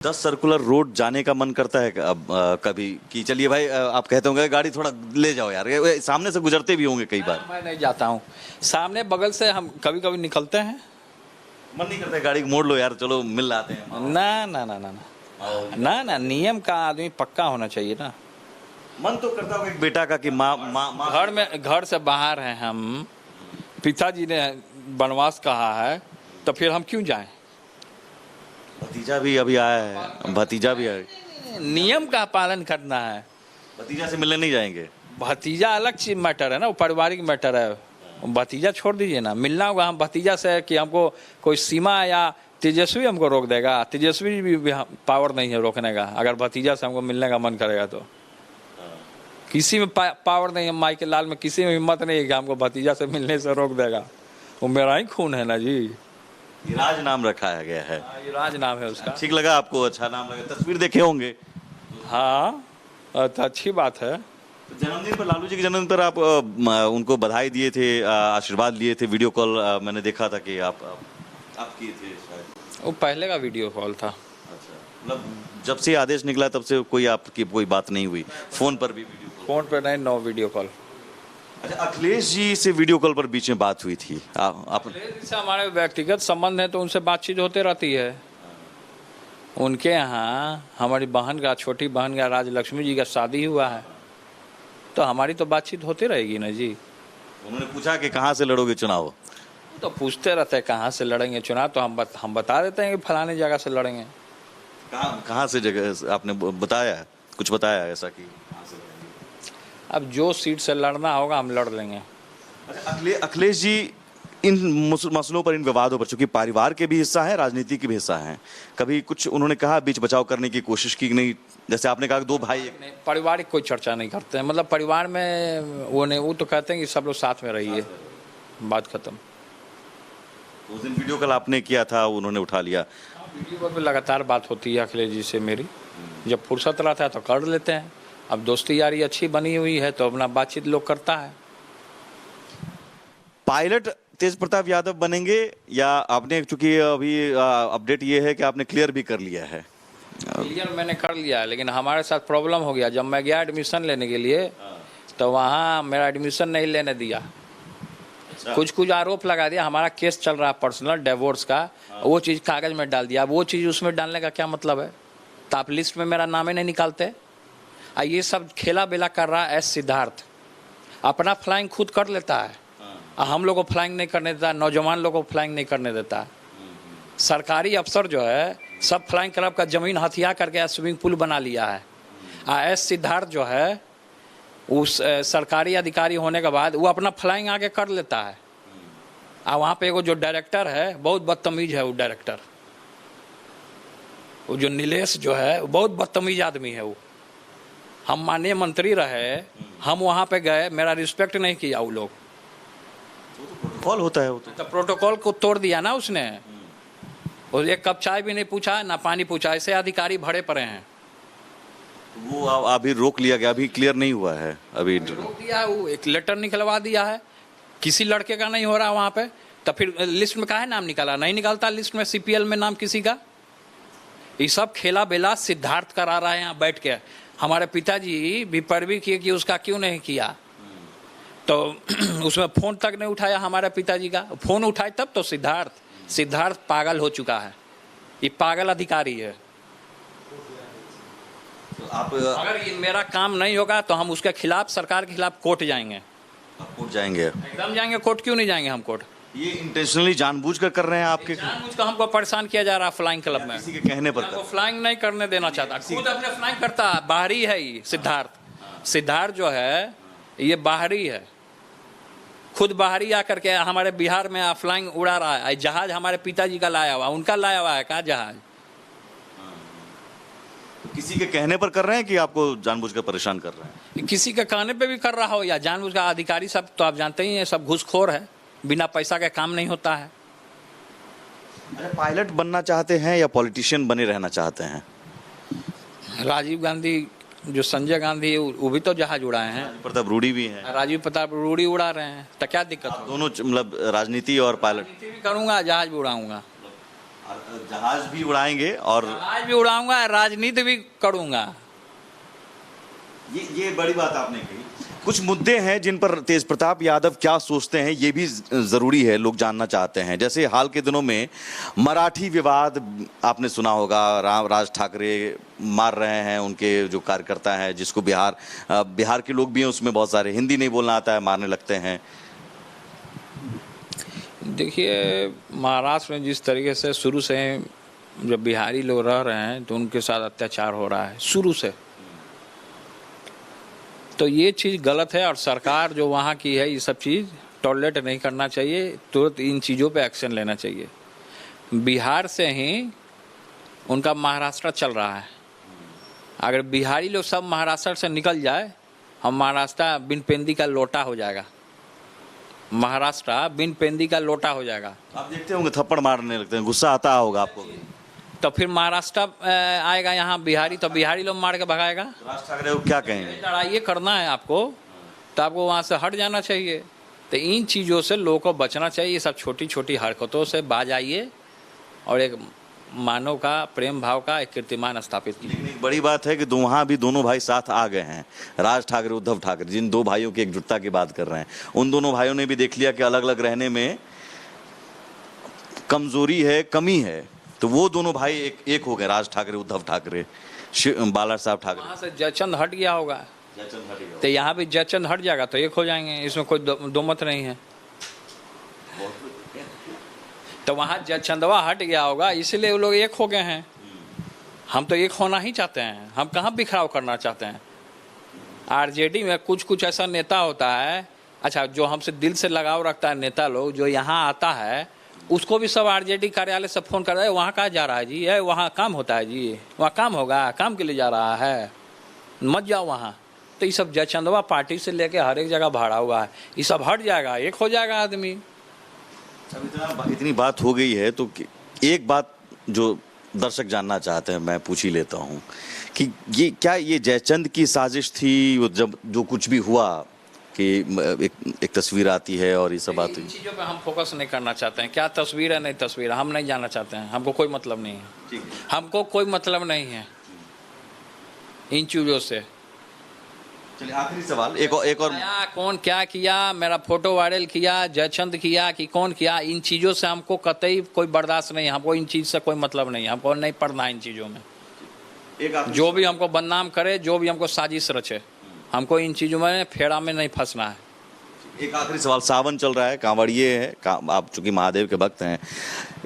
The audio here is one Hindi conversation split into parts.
10 सर्कुलर रोड जाने का मन करता है अब कभी कि चलिए भाई आप कहते होंगे गाड़ी थोड़ा ले जाओ यार, ये सामने से गुजरते भी होंगे कई बार। मैं नहीं जाता हूँ सामने बगल से, हम कभी कभी निकलते हैं। मन नहीं करता है गाड़ी को मोड़ लो यार, चलो मिल आते हैं। ना ना ना ना ना ना ना, नियम का आदमी पक्का होना चाहिए ना। मन तो करता होगा एक बेटा का कि माँ माँ माँ घर में, घर से बाहर हैं हम, पिताजी ने वनवास कहा है तो फिर हम क्यों जाएं? भतीजा भी अभी आया है, भतीजा भी आया, नियम का पालन करना है। भतीजा से मिलने नहीं जाएंगे? भतीजा अलग चीज मैटर है ना, वो पारिवारिक मैटर है। भतीजा छोड़ दीजिए ना, मिलना होगा हम भतीजा से कि हमको कोई सीमा या तेजस्वी हमको रोक देगा? तेजस्वी भी पावर नहीं है रोकने का। अगर भतीजा से हमको मिलने का मन करेगा तो किसी में पावर नहीं है। माई के लाल में किसी में हिम्मत नहीं है कि हमको भतीजा से मिलने से रोक देगा। वो मेरा ही खून है ना जी। राज नाम रखा गया है। ये राज नाम है उसका। ठीक लगा आपको? अच्छा नाम लगा। तस्वीर देखे होंगे? हाँ तो अच्छी बात है। जन्मदिन पर, लालू जी के जन्मदिन पर आप उनको बधाई दिए थे, आशीर्वाद लिए थे, वीडियो कॉल मैंने देखा था कि आप किए थे शायद। वो पहले का वीडियो कॉल था। अच्छा, मतलब जब से आदेश निकला तब से कोई आपकी कोई बात नहीं हुई? फोन पर भी वीडियो कॉल? फोन पे नहीं, नो वीडियो कॉल। अच्छा, अखिलेश जी से वीडियो कॉल पर बीच में बात हुई थी आप? से हमारे व्यक्तिगत संबंध है तो उनसे बातचीत होते रहती है। उनके यहाँ हमारी बहन का, छोटी बहन का, राजलक्ष्मी जी का शादी हुआ है तो हमारी तो बातचीत होती रहेगी ना जी। उन्होंने पूछा कि कहाँ से लड़ोगे चुनाव? तो पूछते रहते हैं कहाँ से लड़ेंगे चुनाव, तो हम बता देते हैं कि फलाने जगह से लड़ेंगे। कहाँ से जगह आपने बताया? कुछ बताया ऐसा कि कहाँ से लड़ेंगे? अब जो सीट से लड़ना होगा हम लड़ लेंगे। अखिलेश जी इन मसलों पर, इन विवादों पर, चूंकि परिवार के भी हिस्सा है, राजनीति के भी हिस्सा है, कभी कुछ उन्होंने कहा बीच बचाव करने की कोशिश की नहीं? जैसे आपने कहा दो भाई, पारिवारिक कोई चर्चा नहीं करते हैं। मतलब परिवार में वो नहीं, वो तो कहते हैं कि सब लोग साथ में रहिए, बात खत्म। उस दिन वीडियो कॉल आपने किया था, उन्होंने उठा लिया। वीडियो पर लगातार बात होती है अखिलेश जी से मेरी, जब फुर्सत रहता है तो कर लेते हैं। अब दोस्ती यारी अच्छी बनी हुई है तो अपना बातचीत लोग करता है। पायलट तेज प्रताप यादव बनेंगे या आपने, चूंकि अभी अपडेट ये है कि आपने क्लियर भी कर लिया है? क्लियर मैंने कर लिया है, लेकिन हमारे साथ प्रॉब्लम हो गया। जब मैं गया एडमिशन लेने के लिए तो वहाँ मेरा एडमिशन नहीं लेने दिया। अच्छा। कुछ आरोप लगा दिया। हमारा केस चल रहा है पर्सनल डिवोर्स का, वो चीज़ कागज में डाल दिया। वो चीज़ उसमें डालने का क्या मतलब है? तो आप लिस्ट में मेरा नाम ही नहीं निकालते। ये सब खेला बेला कर रहा है सिद्धार्थ। अपना फ्लाइंग खुद कर लेता है, हम लोग को फ्लाइंग नहीं करने देता, नौजवान लोग को फ्लाइंग नहीं करने देता। सरकारी अफसर जो है सब फ्लाइंग क्लब का जमीन हथिया करके स्विमिंग पूल बना लिया है। सिद्धार्थ जो है उस सरकारी अधिकारी होने के बाद वो अपना फ्लाइंग आगे कर लेता है। वहाँ पे एगो जो डायरेक्टर है बहुत बदतमीज है। वो डायरेक्टर, वो जो नीलेश जो है, वो बहुत बदतमीज आदमी है। वो हम माननीय मंत्री रहे, हम वहाँ पे गए, मेरा रिस्पेक्ट नहीं किया वो लोग। प्रोटोकॉल होता है वो तो प्रोटोकॉल को तोड़ दिया ना उसने। और एक कप चाय भी नहीं पूछा, ना पानी पूछा। ऐसे अधिकारी भरे पड़े हैं। वो अभी रोक लिया गया, अभी क्लियर नहीं हुआ है। अभी रोक दिया है, वो एक लेटर निकलवा दिया है। किसी लड़के का नहीं हो रहा वहाँ पे, तो फिर लिस्ट में काहे नाम निकाला? नहीं निकालता लिस्ट में सीपीएल में नाम किसी का। ये सब खेला बेला सिद्धार्थ करा रहा है यहाँ बैठ के। हमारे पिताजी भी पैरवी किए कि उसका क्यों नहीं किया, तो उसमें फोन तक नहीं उठाया हमारे पिताजी का। फोन उठाए तब तो सिद्धार्थ पागल हो चुका है। ये पागल अधिकारी है। तो आप अगर ये मेरा काम नहीं होगा तो हम उसके खिलाफ, सरकार के खिलाफ कोर्ट जाएंगे। कोर्ट जाएंगे? एकदम जाएंगे। कोर्ट क्यों नहीं जाएंगे हम? कोर्ट ये इंटेंशनली जानबूझकर कर रहे हैं आपके? जानबूझकर हमको परेशान किया जा रहा है फ्लाइंग क्लब में। किसी के कहने पर? वो फ्लाइंग नहीं करने देना चाहता, खुद अपने फ्लाइंग करता है। बाहरी है ये सिद्धार्थ जो है, ये बाहरी है। खुद बाहरी आकर के हमारे बिहार में फ्लाइंग उड़ा रहा है। जहाज हमारे पिताजी का लाया हुआ, उनका लाया हुआ है कहाँ जहाज? किसी के कहने पर कर रहे हैं कि आपको जानबूझकर परेशान कर रहे हैं? किसी के कहने पे भी कर रहा हो या जानबूझकर। अधिकारी सब तो आप जानते ही हैं, सब घूसखोर है। बिना पैसा के काम नहीं होता है। पायलट बनना चाहते हैं या पॉलिटिशियन बने रहना चाहते हैं? राजीव गांधी, जो संजय गांधी, वो भी तो जहाज उड़ाए हैं। प्रताप रूडी भी हैं। राजीव प्रताप रूडी उड़ा रहे हैं, तो क्या दिक्कत है? दोनों मतलब राजनीति और पायलट? राजनीति भी करूंगा, जहाज भी उड़ाऊंगा। जहाज भी उड़ाएंगे और आज भी उड़ाऊंगा, राजनीति भी करूंगा। ये बड़ी बात आपने कही। कुछ मुद्दे हैं जिन पर तेज प्रताप यादव क्या सोचते हैं ये भी जरूरी है, लोग जानना चाहते हैं। जैसे हाल के दिनों में मराठी विवाद आपने सुना होगा, राज ठाकरे मार रहे हैं उनके जो कार्यकर्ता हैं, जिसको बिहार के लोग भी हैं उसमें बहुत सारे, हिंदी नहीं बोलना आता है, मारने लगते हैं। देखिए, महाराष्ट्र में जिस तरीके से शुरू से जब बिहारी लोग रह रहे हैं तो उनके साथ अत्याचार हो रहा है शुरू से, तो ये चीज़ गलत है और सरकार जो वहाँ की है ये सब चीज़ टॉलरेट नहीं करना चाहिए, तुरंत इन चीज़ों पे एक्शन लेना चाहिए। बिहार से ही उनका महाराष्ट्र चल रहा है। अगर बिहारी लोग सब महाराष्ट्र से निकल जाए, हम महाराष्ट्र बिन पेंदी का लोटा हो जाएगा। महाराष्ट्र बिन पेंदी का लोटा हो जाएगा। आप देखते होंगे थप्पड़ मारने लगते हैं, गुस्सा आता होगा आपको। तो फिर महाराष्ट्र आएगा यहाँ बिहारी, तो बिहारी लोग मार के भगाएगा। राज ठाकरे को क्या कहेंगे? लड़ाई करना है आपको तो आपको वहाँ से हट जाना चाहिए। तो इन चीज़ों से लोगों को बचना चाहिए, सब छोटी छोटी हरकतों से बाज आइए और एक मानव का, प्रेम भाव का एक कीर्तिमान स्थापित कीजिए। लेकिन एक बड़ी बात है कि वहाँ भी दोनों भाई साथ आ गए हैं। राज ठाकरे, उद्धव ठाकरे, जिन दो भाइयों की एकजुटता की बात कर रहे हैं, उन दोनों भाइयों ने भी देख लिया कि अलग अलग रहने में कमजोरी है, कमी है, तो वो दोनों भाई एक हो गए, राज ठाकरे, उद्धव ठाकरे, बाला साहब ठाकरे। वहाँ से जयचंद हट गया होगा तो यहाँ भी जयचंद हट जाएगा तो एक हो जाएंगे, इसमें कोई दो मत नहीं है। तो वहाँ जयचंदवा हट गया होगा इसलिए वो लोग एक हो गए हैं। हम तो एक होना ही चाहते हैं, हम कहाँ बिखराव करना चाहते हैं। आरजेडी में कुछ कुछ ऐसा नेता होता है, अच्छा, जो हमसे दिल से लगाव रखता है नेता लोग, जो यहाँ आता है उसको भी सब आरजेडी कार्यालय से फोन कर रहे हैं, वहाँ कहाँ जा रहा है जी, है वहाँ काम होता है जी, वहाँ काम होगा, काम के लिए जा रहा है, मत जाओ वहाँ। तो ये सब जयचंदवा पार्टी से लेके हर एक जगह भाड़ा हुआ है, ये सब हट जाएगा, एक हो जाएगा आदमी। अब इतनी बात हो गई है तो एक बात जो दर्शक जानना चाहते हैं मैं पूछ ही लेता हूँ कि ये जयचंद की साजिश थी, वो जब जो कुछ भी हुआ कि एक तस्वीर आती है और ये सब बात हुई, चीज़ों पे हम फोकस नहीं करना चाहते हैं। क्या तस्वीर है, नहीं तस्वीर है, हम नहीं जानना चाहते हैं, हमको कोई मतलब नहीं है। हमको कोई मतलब नहीं है इन चीज़ों से। चलिए आखिरी सवाल, एक और कौन क्या किया, मेरा फोटो वायरल किया, जयचंद किया कि कौन किया, इन चीज़ों से हमको कतई कोई बर्दाश्त नहीं है। हमको इन चीज़ से कोई मतलब नहीं है, हमको नहीं पढ़ना है इन चीज़ों में। जो भी हमको बदनाम करे, जो भी हमको साजिश रचे, हमको इन चीज़ों में फेरा में नहीं फंसना है। एक आखिरी सवाल, सावन चल रहा है, कांवड़िए है, आप चूंकि महादेव के भक्त हैं,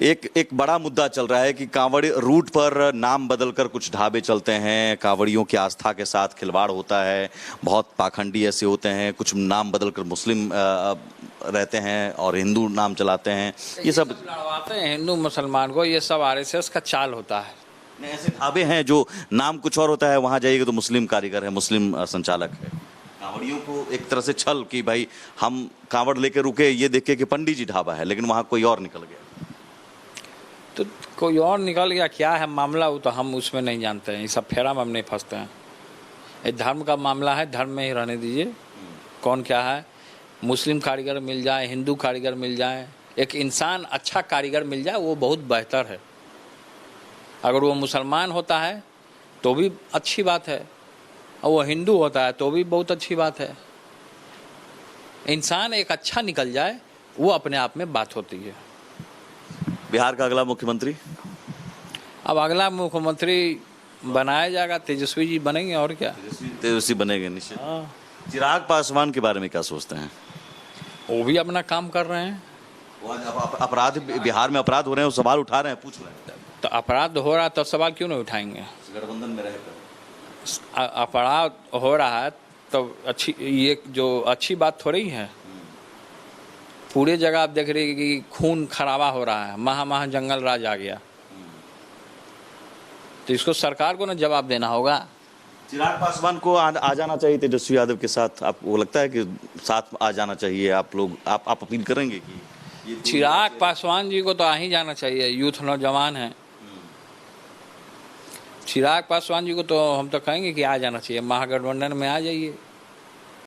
एक बड़ा मुद्दा चल रहा है कि कांवड़ी रूट पर नाम बदलकर कुछ ढाबे चलते हैं, कांवड़ियों की आस्था के साथ खिलवाड़ होता है, बहुत पाखंडी ऐसे होते हैं, कुछ नाम बदलकर मुस्लिम रहते हैं और हिंदू नाम चलाते हैं, ये सब लड़वाते हैं हिंदू मुसलमान को, ये सब आरएसएस का चाल होता है। ऐसे ढाबे हैं जो नाम कुछ और होता है, वहां जाइएगा तो मुस्लिम कारीगर है, मुस्लिम संचालक है। कांवड़ियों को एक तरह से छल कि भाई हम कांवड़ लेके रुके, ये देखे कि पंडित जी ढाबा है, लेकिन वहां कोई और निकल गया। तो कोई और निकल गया, क्या है मामला, वो तो हम उसमें नहीं जानते हैं, ये सब फेरा में हम नहीं फंसते हैं। ये धर्म का मामला है, धर्म में ही रहने दीजिए। कौन क्या है, मुस्लिम कारीगर मिल जाए, हिंदू कारीगर मिल जाए, एक इंसान अच्छा कारीगर मिल जाए वो बहुत बेहतर है। अगर वो मुसलमान होता है तो भी अच्छी बात है, और वो हिंदू होता है तो भी बहुत अच्छी बात है। इंसान एक अच्छा निकल जाए वो अपने आप में बात होती है। बिहार का अगला मुख्यमंत्री? अब अगला मुख्यमंत्री बनाया जाएगा, तेजस्वी जी बनेंगे, और क्या। तेजस्वी बनेंगे निश्चित। हाँ, चिराग पासवान के बारे में क्या सोचते हैं? वो भी अपना काम कर रहे हैं। अपराध, बिहार में अपराध हो रहे हैं, वो सवाल उठा रहे हैं, पूछ रहे हैं। तो अपराध हो रहा है तो सवाल क्यों नहीं उठाएंगे? गठबंधन में रहकर अपराध हो रहा है तो अच्छी, ये जो अच्छी बात थोड़ी है। पूरे जगह आप देख रहे हैं कि खून खराबा हो रहा है, महा जंगल राज आ गया, तो इसको सरकार को ना जवाब देना होगा। चिराग पासवान को आ जाना चाहिए तेजस्वी यादव के साथ, आपको लगता है कि साथ आ जाना चाहिए? आप लोग आप अपील करेंगे कि चिराग पासवान जी को तो आ ही जाना चाहिए, यूथ नौजवान है। चिराग पासवान जी को तो हम तो कहेंगे कि आ जाना चाहिए, महागठबंधन में आ जाइए।